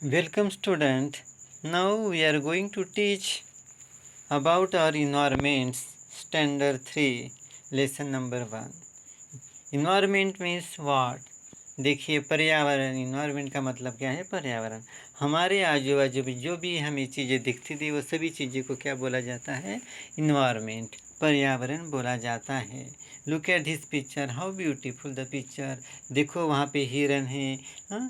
Welcome student. Now we are going to teach about our environments standard 3 lesson number 1. Environment means what? देखिए पर्यावरण environment का मतलब क्या है? पर्यावरण। हमारे आजू बाजू में जो भी हमें चीज़ें दिखती थी वो सभी चीज़ों को क्या बोला जाता है? इन्वायरमेंट, पर्यावरण बोला जाता है। Look at this picture, how beautiful the picture. देखो वहाँ पे हिरन है, हाँ,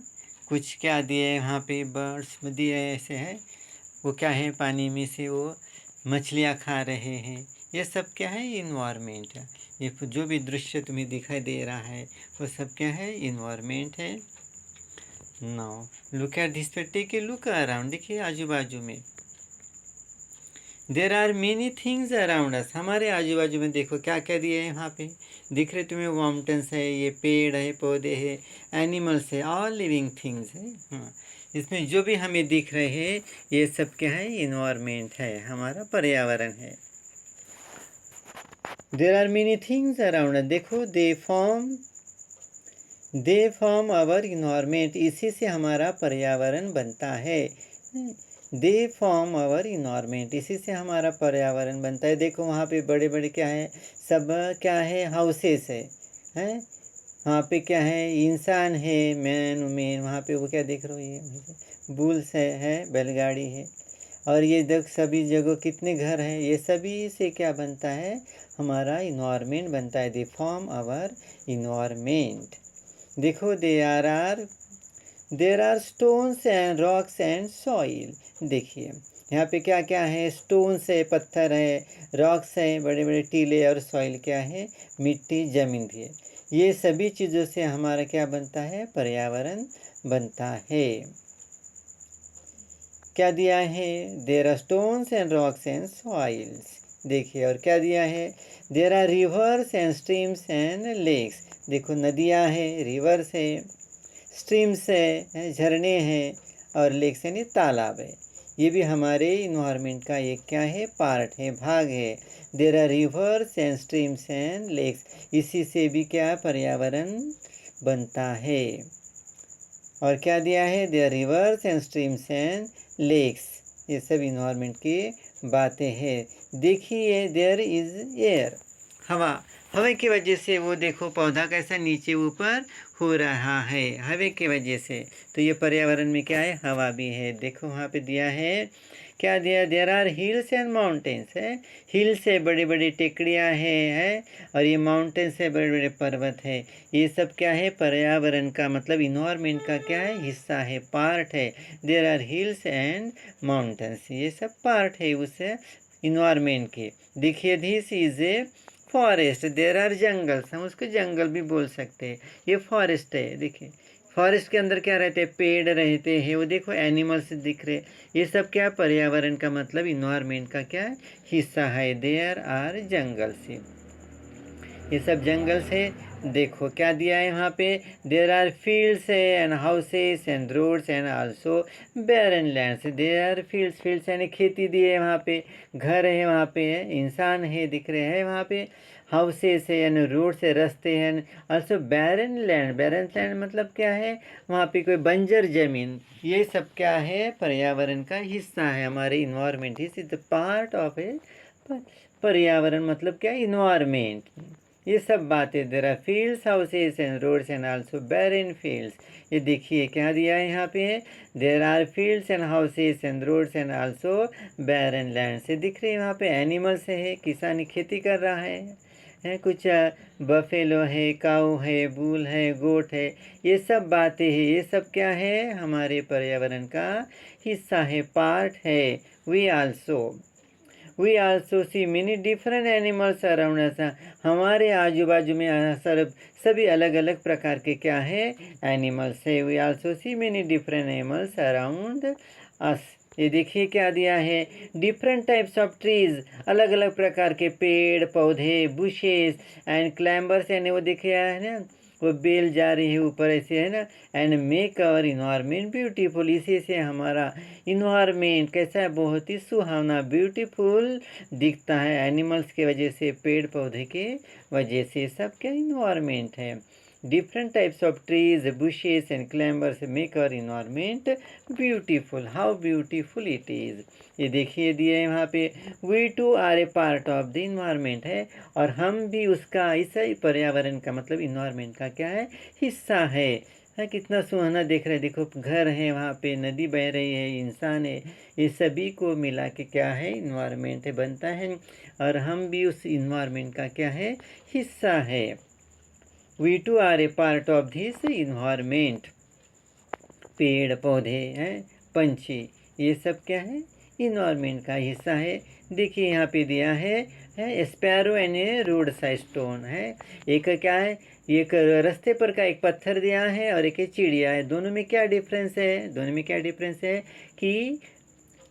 कुछ क्या दिए वहाँ पे बर्ड्स दिए ऐसे है, वो क्या है पानी में से वो मछलियाँ खा रहे हैं। ये सब क्या है? इन्वायरमेंट है। ये जो भी दृश्य तुम्हें दिखाई दे रहा है वो सब क्या है? इन्वायरमेंट है। नाउ लुक एट दिस पे, टेक ए लुक अराउंड। देखिए आजू बाजू में there are many things around us. हमारे आजू बाजू में देखो क्या क्या दिए हैं वहाँ पे, दिख रहे तुम्हें? माउंटेन्स है, ये पेड़ है, पौधे है, एनिमल्स है, ऑल लिविंग थिंग्स है। हाँ, इसमें जो भी हमें दिख रहे हैं ये सब क्या है? इन्वायरमेंट है, हमारा पर्यावरण है। There are many things around us. देखो दे फॉर्म आवर इन्वायरमेंट, इसी से हमारा पर्यावरण बनता है। दे फॉर्म आवर इन्वायरमेंट, इसी से हमारा पर्यावरण बनता है। देखो वहाँ पे बड़े बड़े क्या है? सब क्या है? हाउसेस है, हैं? वहाँ पे क्या है? इंसान है, मैन वुमेन। वहाँ पे वो क्या देख रहे हो? ये बुल्स है, बैलगाड़ी है। और ये देख सभी जगह कितने घर हैं, ये सभी से क्या बनता है? हमारा इन्वायरमेंट बनता है। They form our environment. देखो there are stones and rocks and soil. देखिए यहाँ पे क्या क्या है? स्टोन्स है, पत्थर है, रॉक्स है, बड़े बड़े टीले, और सॉइल क्या है? मिट्टी, ज़मीन भी है। ये सभी चीज़ों से हमारा क्या बनता है? पर्यावरण बनता है। क्या दिया है? There are stones and rocks and soils. देखिए और क्या दिया है? There are rivers and streams and lakes. देखो नदियाँ हैं, रिवर्स है, स्ट्रीम्स है, झरने हैं, और लेक्स यानी तालाब है। ये भी हमारे इन्वायरमेंट का एक क्या है? पार्ट है, भाग है। There are rivers and streams and lakes, इसी से भी क्या पर्यावरण बनता है। और क्या दिया है? There rivers and streams and lakes, ये सब इन्वायरमेंट की बातें हैं। देखिए देयर इज एयर, हवा। हवा की वजह से वो देखो पौधा कैसा नीचे ऊपर हो रहा है, हवा की वजह से। तो ये पर्यावरण में क्या है? हवा भी है। देखो वहाँ पे दिया है, क्या दिया? There are hills and mountains है। हिल्स है, बड़ी बड़ी टेकड़ियाँ है, और ये माउंटेन्स है, बड़े बड़े पर्वत है। ये सब क्या है? पर्यावरण का मतलब इन्वायरमेंट का क्या है? हिस्सा है, पार्ट है। There are hills and mountains, ये सब पार्ट है उस इन्वायरमेंट के। देखिए this is a forest, there are jungles, हम उसको जंगल भी बोल सकते हैं। ये फॉरेस्ट है। देखिए फॉरेस्ट के अंदर क्या रहते हैं? पेड़ रहते हैं, वो देखो एनिमल्स दिख रहे। ये सब क्या? पर्यावरण का मतलब इन्वायरमेंट का क्या हिस्सा है। देयर आर जंगल्स, ये सब जंगल से। देखो क्या दिया है वहाँ पे? देर आर फील्ड्स है and houses and roads and also barren lands. There are fields यानी खेती दी है वहाँ पे, घर है वहाँ पे, इंसान है दिख रहे हैं वहाँ पे, हाउसेस है यानी रोड से, रास्ते हैं, आल्सो बैरन लैंड मतलब क्या है? वहाँ पे कोई बंजर जमीन। ये सब क्या है? पर्यावरण का हिस्सा है, हमारे environment. This is the part of a पर्यावरण, मतलब क्या? इन्वायरमेंट। ये सब बातें। There are fields, houses and roads and also barren fields. ये देखिए क्या दिया है यहाँ पे? There are fields and houses and roads and also barren land से दिख रहे हैं। वहाँ पे एनिमल्स है, किसान खेती कर रहा है कुछ बफेलो है, काऊ है, बुल है, गोट है। ये सब बातें हैं, ये सब क्या है? हमारे पर्यावरण का हिस्सा है, पार्ट है। We also see many different animals around us. हमारे आजू बाजू में सभी अलग अलग प्रकार के क्या है? एनिमल्स है। We also see many different animals around us. ये देखिए क्या दिया है? डिफरेंट टाइप्स ऑफ ट्रीज, अलग अलग प्रकार के पेड़ पौधे, बुशेस एंड क्लाइंबर्स, यानी वो देखिए है ना, वो बेल जा रही है ऊपर ऐसे, है ना। And make our environment beautiful, इसी से हमारा इन्वायरमेंट कैसा है? बहुत ही सुहावना, ब्यूटीफुल दिखता है। एनिमल्स के वजह से, पेड़ पौधे के वजह से, सब क्या? इन्वायरमेंट है। Different types of trees, bushes and climbers make our environment beautiful. How beautiful it is. ये देखिए दिए है वहाँ पे we too are a part of the environment है और हम भी उसका ऐसा ही पर्यावरण का मतलब environment का क्या है हिस्सा है कितना सुहाना देख रहे हैं देखो घर है वहाँ पे नदी बह रही है इंसान है ये सभी को मिला के क्या है environment है बनता है और हम भी उस environment का क्या है हिस्सा है We too are a part of this environment. पेड़ पौधे हैं पंछी ये सब क्या है इन्वायरमेंट का हिस्सा है देखिए यहाँ पे दिया है sparrow and A road side stone है एक क्या है एक रास्ते पर का एक पत्थर दिया है और एक चिड़िया है दोनों में क्या डिफरेंस है कि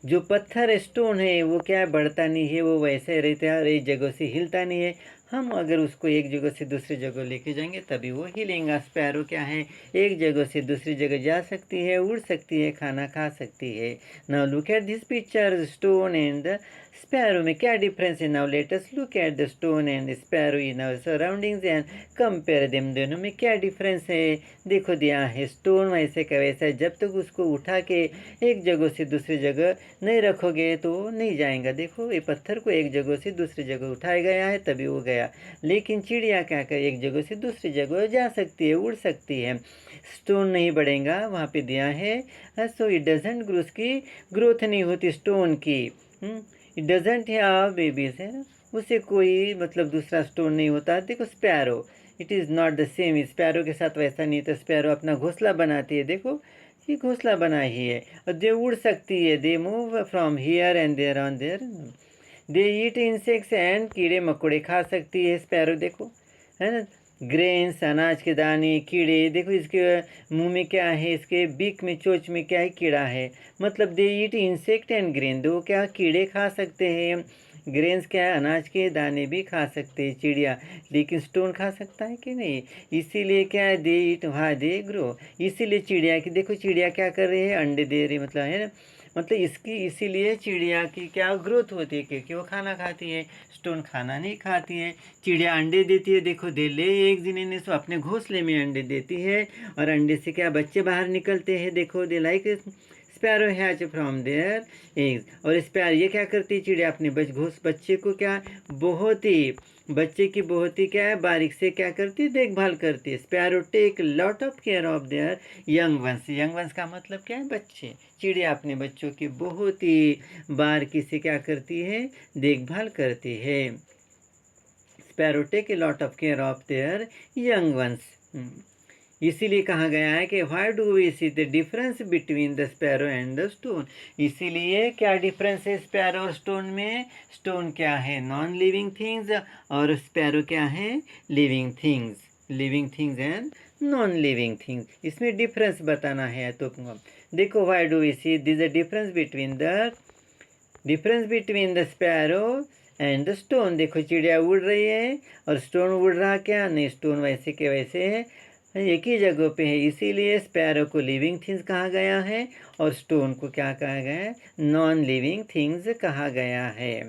जो पत्थर स्टोन है वो क्या बढ़ता नहीं है वो वैसे रहता है और एक जगह से हिलता नहीं है हम अगर उसको एक जगह से दूसरी जगह लेके जाएंगे तभी वो हिलेगा स्पैरो क्या है एक जगह से दूसरी जगह जा सकती है उड़ सकती है खाना खा सकती है now look at this picture stone and the sparrow में क्या डिफरेंस है now let us look at the stone and sparrow in our surroundings and compare them दोनों में क्या डिफरेंस है देखो दिया है स्टोन वैसे का वैसा है जब तक उसको उठा के एक जगह से दूसरी जगह नहीं रखोगे तो नहीं जाएगा देखो ये पत्थर को एक जगह से दूसरी जगह उठाया गया है तभी वो गया लेकिन चिड़िया क्या कर एक जगह से दूसरी जगह जा सकती है उड़ सकती है स्टोन नहीं बढ़ेगा वहाँ पे दिया है सो इट डजेंट ग्रो उसकी ग्रोथ नहीं होती स्टोन की इट डजेंट हैव बेबीज है ना उसे कोई मतलब दूसरा स्टोन नहीं होता देखो sparrow it is not the same sparrow के साथ वैसा नहीं तो स्पैरो अपना घोंसला बनाती है देखो ये घोंसला बना ही है और दे उड़ सकती है they move from here and there on there they eat insects and कीड़े मकोड़े खा सकती है स्पैरो देखो है ना ग्रेन्स अनाज के दाने कीड़े देखो इसके मुंह में क्या है इसके बीक में चोंच में क्या है कीड़ा है मतलब दे ईट इंसेक्ट एंड ग्रेन दो क्या कीड़े खा सकते हैं ग्रेन्स क्या है अनाज के दाने भी खा सकते हैं चिड़िया लेकिन स्टोन खा सकता है कि नहीं इसीलिए क्या है दे ईट वहाँ दे ग्रो इसीलिए चिड़िया की देखो चिड़िया क्या कर रही है अंडे दे रही मतलब है ना मतलब इसकी इसीलिए चिड़िया की क्या ग्रोथ होती है क्योंकि वो खाना खाती है स्टोन खाना नहीं खाती है चिड़िया अंडे देती है देखो दे ले एक दिन ने सो अपने घोंसले में अंडे देती है और अंडे से क्या बच्चे बाहर निकलते हैं देखो they like sparrow hatch from their eggs और स्पैरो ये क्या करती है चिड़िया अपने बच्चे को क्या बहुत ही बच्चे की बहुत ही क्या है बारीक से क्या करती है देखभाल करती है sparrow take lot of care of their young ones का मतलब क्या है बच्चे चिड़िया अपने बच्चों की बहुत ही बारीकी से क्या करती है देखभाल करती है sparrow take a lot of care of their young ones इसीलिए कहा गया है कि why do we see the difference between the sparrow and the stone इसीलिए क्या डिफरेंस है स्पैरो और स्टोन में स्टोन क्या है नॉन लिविंग थिंग्स और स्पैरो क्या है living things and non living things इसमें डिफरेंस बताना है तो देखो why do we see this the difference between the sparrow and the stone देखो चिड़िया उड़ रही है और स्टोन उड़ रहा क्या नहीं स्टोन वैसे के वैसे है एक ही जगह पे है इसीलिए स्पैरो को लिविंग थिंग्स कहा गया है और स्टोन को क्या कहा गया है नॉन लिविंग थिंग्स कहा गया है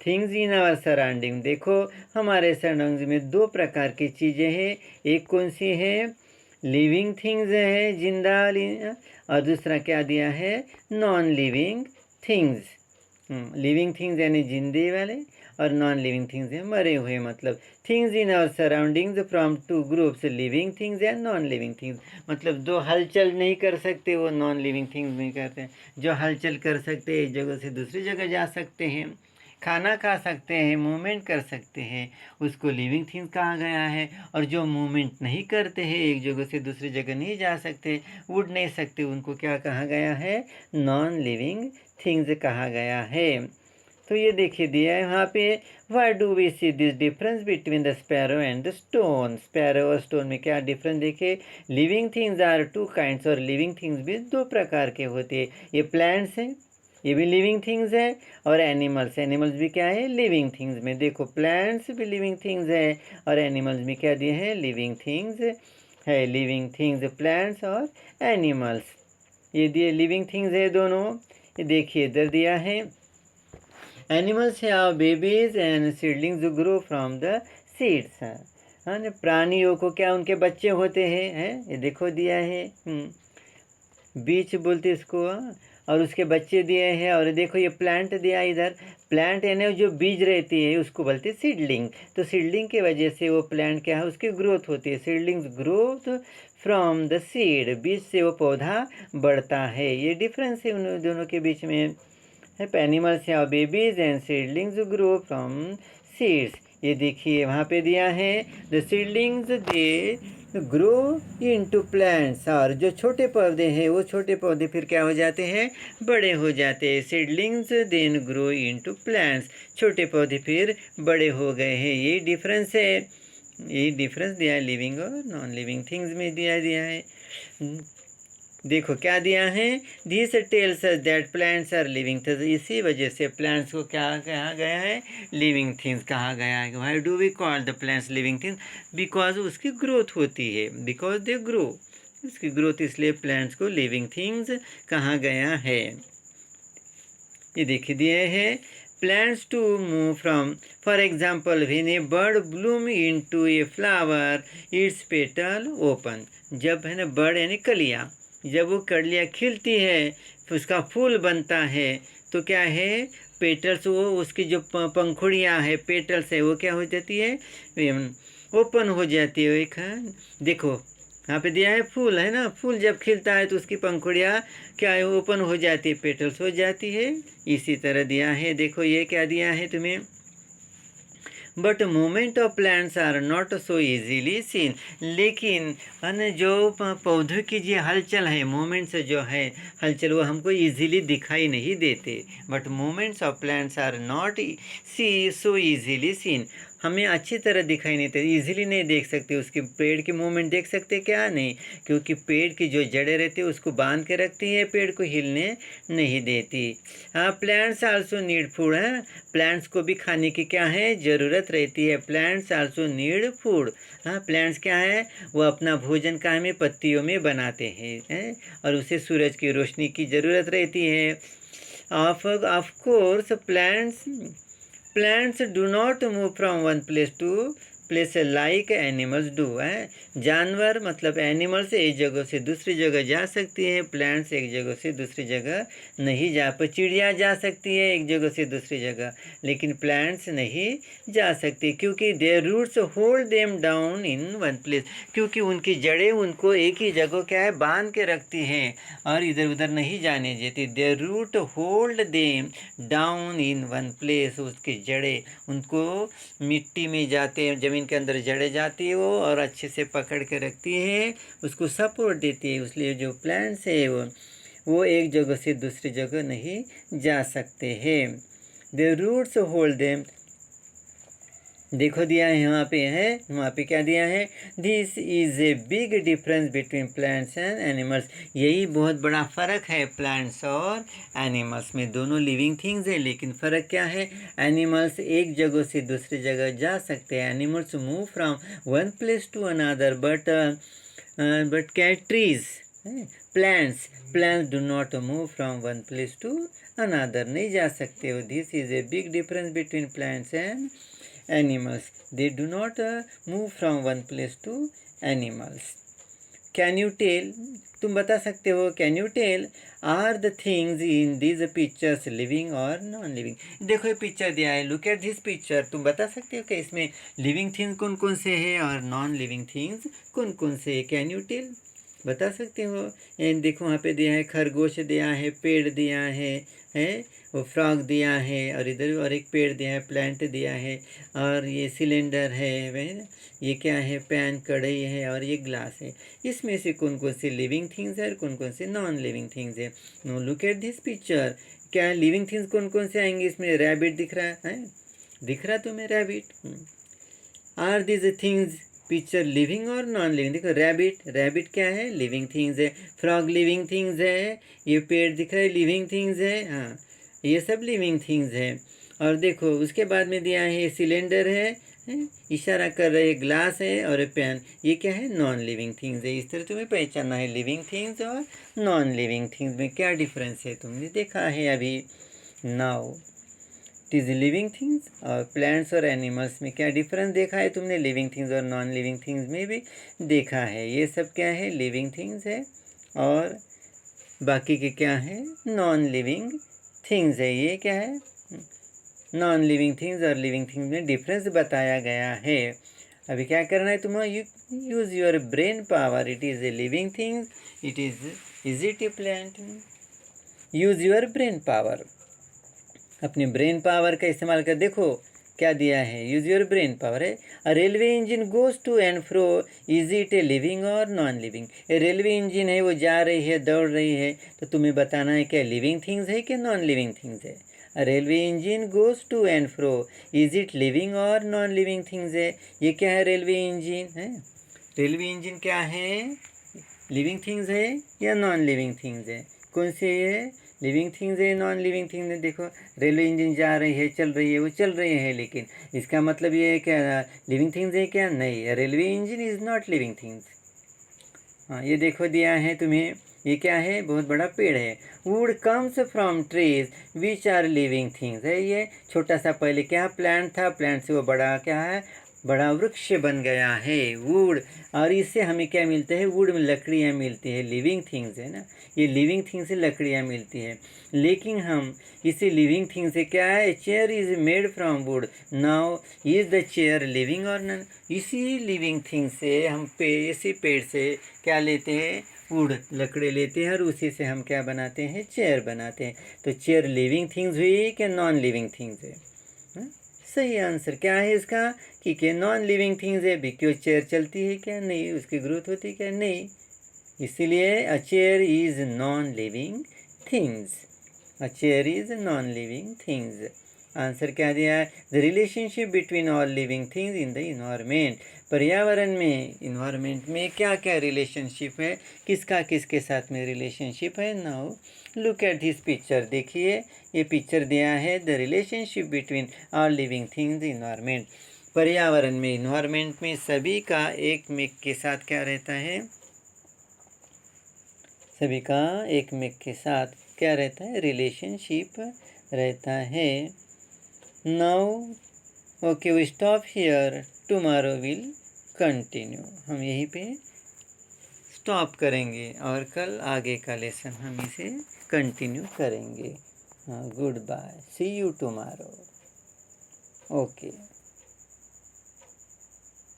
थिंग्स इन आवर सराउंडिंग देखो हमारे सराउंडिंग में दो प्रकार की चीज़ें हैं एक कौन सी है लिविंग थिंग्स है जिंदा और दूसरा क्या दिया है non living things living things यानी जिंदे वाले और नॉन लिविंग थिंग्स हैं मरे हुए मतलब things in our surroundings from two groups living things and non living things मतलब दो हलचल नहीं कर सकते वो नॉन लिविंग थिंग्स नहीं करते जो हलचल कर सकते एक जगह से दूसरी जगह जा सकते हैं खाना खा सकते हैं मूवमेंट कर सकते हैं उसको लिविंग थिंग्स कहा गया है और जो मूवमेंट नहीं करते हैं एक जगह से दूसरी जगह नहीं जा सकते उड़ नहीं सकते उनको क्या कहा गया है नॉन लिविंग थिंग्स कहा गया है तो ये देखिए दिया है वहाँ पे why do we see this difference between the sparrow and the stone sparrow और स्टोन में क्या डिफरेंस देखिए living things are two kinds और लिविंग थिंग्स भी दो प्रकार के होते हैं ये प्लांट्स हैं ये भी लिविंग थिंग्स है और एनिमल्स भी क्या है लिविंग थिंग्स में देखो प्लांट्स भी लिविंग थिंग्स है और एनिमल्स में क्या दिए हैं लिविंग थिंग्स है लिविंग थिंग्स प्लांट्स और एनिमल्स ये दिए लिविंग थिंग्स है दोनों ये देखिए इधर दिया है Animals have babies and seedlings grow from the seeds. हाँ ना, प्राणियों को क्या उनके बच्चे होते हैं, ये देखो दिया है। बीज बोलते इसको, और उसके बच्चे दिए हैं। और देखो ये प्लांट दिया इधर। प्लांट यानी जो बीज रहती है उसको बोलते हैं सीडलिंग। तो सीडलिंग की वजह से वो प्लांट क्या है, उसकी ग्रोथ होती है। Seedlings growth from the seed, बीज से वो पौधा बढ़ता है। ये डिफरेंस है उन दोनों के बीच में। एनिमल्स या babies and seedlings grow from seeds. ये देखिए वहाँ पे दिया है, the seedlings they grow into plants. और जो छोटे पौधे हैं वो छोटे पौधे फिर क्या हो जाते हैं, बड़े हो जाते हैं। Seedlings then grow into plants, छोटे पौधे फिर बड़े हो गए हैं। ये डिफरेंस है। ये डिफरेंस दिया है लिविंग और नॉन लिविंग थिंग्स में दिया है। देखो क्या दिया है, this tells us that plants are living. तो इसी वजह से प्लांट्स को क्या कहा गया है, लिविंग थिंग्स कहा गया है। Why do we call the plants living things, because उसकी ग्रोथ होती है, बिकॉज दे ग्रो, उसकी ग्रोथ, इसलिए प्लांट्स को लिविंग थिंग्स कहा गया है। ये देखिए दिए है, plants to move from, for example when a bird bloom into a flower its petal open। जब है ना बर्ड यानी कलियाँ, जब वो कलियाँ खिलती है उसका फूल बनता है तो क्या है, पेटल्स, वो उसकी जो पंखुड़ियाँ है, पेटल्स है, वो क्या हो जाती है, ओपन हो जाती है। एक देखो यहाँ पे दिया है फूल है ना, फूल जब खिलता है तो उसकी पंखुड़ियाँ क्या है, ओपन हो जाती है, पेटल्स हो जाती है। इसी तरह दिया है, देखो ये क्या दिया है तुम्हें, but movement of plants are not so easily seen. लेकिन जो पौधों की जो हलचल है, मूवमेंट्स जो है हलचल, वो हमको इजीली दिखाई नहीं देते। But movements of plants are not so easily seen, हमें अच्छी तरह दिखाई नहीं देती, इजीली नहीं देख सकते। उसके पेड़ की मूवमेंट देख सकते क्या, नहीं, क्योंकि पेड़ की जो जड़ें रहती है उसको बांध के रखती है, पेड़ को हिलने नहीं देती। हाँ, प्लांट्स आल्सो नीड फूड है, प्लांट्स को भी खाने की क्या है, ज़रूरत रहती है। Plants also need food. हाँ, प्लांट्स क्या है, वो अपना भोजन कहाँ में, पत्तियों में बनाते हैं, और उसे सूरज की रोशनी की ज़रूरत रहती है। Of course plants do not move from one place to place like animals do है। जानवर मतलब एनिमल्स एक जगह से दूसरी जगह जा सकती है, प्लांट्स एक जगह से दूसरी जगह नहीं जा, पर चिड़िया जा सकती है एक जगह से दूसरी जगह, लेकिन प्लांट्स नहीं जा सकती, क्योंकि their roots hold them down in one place, क्योंकि उनकी जड़ें उनको एक ही जगह क्या है, बांध के रखती हैं और इधर उधर नहीं जाने देती। Their root hold them down in one place, उसकी जड़ें उनको मिट्टी में जाते हैं, ज़मीन के अंदर जड़ें जाती है वो, और अच्छे से पकड़ के रखती है, उसको सपोर्ट देती है। इसलिए जो प्लांट्स है वो एक जगह से दूसरी जगह नहीं जा सकते हैं। द रूट्स होल्ड देम, देखो दिया है वहाँ पे क्या दिया है, this is a big difference between plants and animals. यही बहुत बड़ा फ़र्क है प्लांट्स और एनिमल्स में। दोनों लिविंग थिंग्स है, लेकिन फ़र्क क्या है, एनिमल्स एक जगह से दूसरी जगह जा सकते हैं, animals move from one place to another, but trees, plants do not move from one place to another, नहीं जा सकते हो। This is a big difference between plants and animals, they do not move from one place to animals। can you tell, तुम बता सकते हो, can you tell are the things in these pictures living or non living। देखो ये picture दिया है, look at this picture, तुम बता सकते हो कि इसमें लिविंग थिंग्स कौन कौन से हैं और नॉन लिविंग थिंग्स कौन कौन से हैं, can you tell, बता सकते हो। एंड देखो वहाँ पे दिया है, खरगोश दिया है, पेड़ दिया है वो फ्रॉग दिया है, और इधर और एक पेड़ दिया है, प्लांट दिया है, और ये सिलेंडर है वह, ये क्या है, पैन, कढ़ाई है, और ये ग्लास है। इसमें से कौन कौन से लिविंग थिंग्स है और कौन कौन से नॉन लिविंग थिंग्स है। No look at this picture, क्या लिविंग थिंग्स कौन कौन से आएंगे इसमें, रैबिट दिख रहा है, दिख रहा तुम्हें rabbit. Are this things picture living और नॉन लिविंग, देखो रैबिट क्या है, लिविंग थिंग्स है, फ्रॉग लिविंग थिंग्स है, ये पेड़ दिख रहा है लिविंग थिंग्स है, हाँ ये सब लिविंग थिंग्स है। और देखो उसके बाद में दिया है सिलेंडर है, इशारा कर रहे ग्लास है, और पैन, ये क्या है, नॉन लिविंग थिंग्स है। इस तरह तुम्हें पहचानना है लिविंग थिंग्स और नॉन लिविंग थिंग्स में क्या डिफरेंस है, तुमने देखा है अभी। Now it is living things. और प्लांट्स और एनिमल्स में क्या डिफरेंस देखा है तुमने? लिविंग थिंग्स और नॉन लिविंग थिंग्स में भी देखा है। ये सब क्या है? लिविंग थिंग्स है, और बाकी के क्या है? नॉन लिविंग थिंग्स है। ये क्या है? नॉन लिविंग थिंग्स और लिविंग थिंग्स में डिफरेंस बताया गया है। अभी क्या करना है तुम्हें? Use your brain power. It is a living things, is it A plant? Use your brain power. अपने ब्रेन पावर का इस्तेमाल कर देखो क्या दिया है। यूज़ योर ब्रेन पावर है। A railway engine goes to and fro, is it a living और नॉन लिविंग? रेलवे इंजन है, वो जा रही है, दौड़ रही है, तो तुम्हें बताना है क्या लिविंग थिंग्स है कि नॉन लिविंग थिंग्स है। A railway engine goes to and fro, is it living और नॉन लिविंग थिंग्स है? ये क्या है? रेलवे इंजन है। रेलवे इंजन क्या है? लिविंग थिंग्स है या नॉन लिविंग थिंग्स है? कौन सी है? लिविंग थिंग्स है, नॉन लिविंग थिंग्स है? देखो रेलवे इंजन जा रही है, चल रही है, वो चल रही है, लेकिन इसका मतलब ये है क्या लिविंग थिंग्स है क्या? नहीं, railway engine is not living things. हाँ, ये देखो दिया है तुम्हें। ये क्या है? बहुत बड़ा पेड़ है। Wood comes from trees which are living things है। ये छोटा सा पहले क्या प्लांट था, प्लांट से वो बड़ा क्या है? बड़ा वृक्ष बन गया है, वुड। और इससे हमें क्या मिलता है? वुड में लकड़ियाँ मिलती है, लिविंग थिंग्स है ना। ये लिविंग थिंग्स से लकड़ियाँ मिलती है। लेकिन हम इसे लिविंग थिंग से क्या है? Chair is made from would, now is the chair living और नन? इसी लिविंग थिंग से हम इसी पेड़ से क्या लेते हैं? वुड, लकड़ी लेते हैं, और उसी से हम क्या बनाते हैं? चेयर बनाते हैं। तो चेयर लिविंग थिंग्स हुई कि नॉन लिविंग थिंग्स है? हाँ? सही आंसर क्या है इसका? कि नॉन लिविंग थिंग्स है। भी क्यों? चेयर चलती है क्या? नहीं। उसकी ग्रोथ होती है क्या? नहीं। इसीलिए a chair is non living things. A chair is non living things. Answer क्या दिया है? The relationship between all living things in the environment. पर्यावरण में, इन्वायरमेंट में क्या क्या रिलेशनशिप है? किसका किसके साथ में रिलेशनशिप है? Now look at this picture. देखिए ये पिक्चर दिया है, the relationship between all living things environment. पर्यावरण में, इन्वायरमेंट में सभी का एक मेक के साथ क्या रहता है? सभी का एक मेक के साथ क्या रहता है? रिलेशनशिप रहता है। Now okay, we stop here, tomorrow will continue. हम यहीं पे स्टॉप करेंगे और कल आगे का लेसन हम इसे कंटिन्यू करेंगे। हाँ, good bye, see you tomorrow. Okay.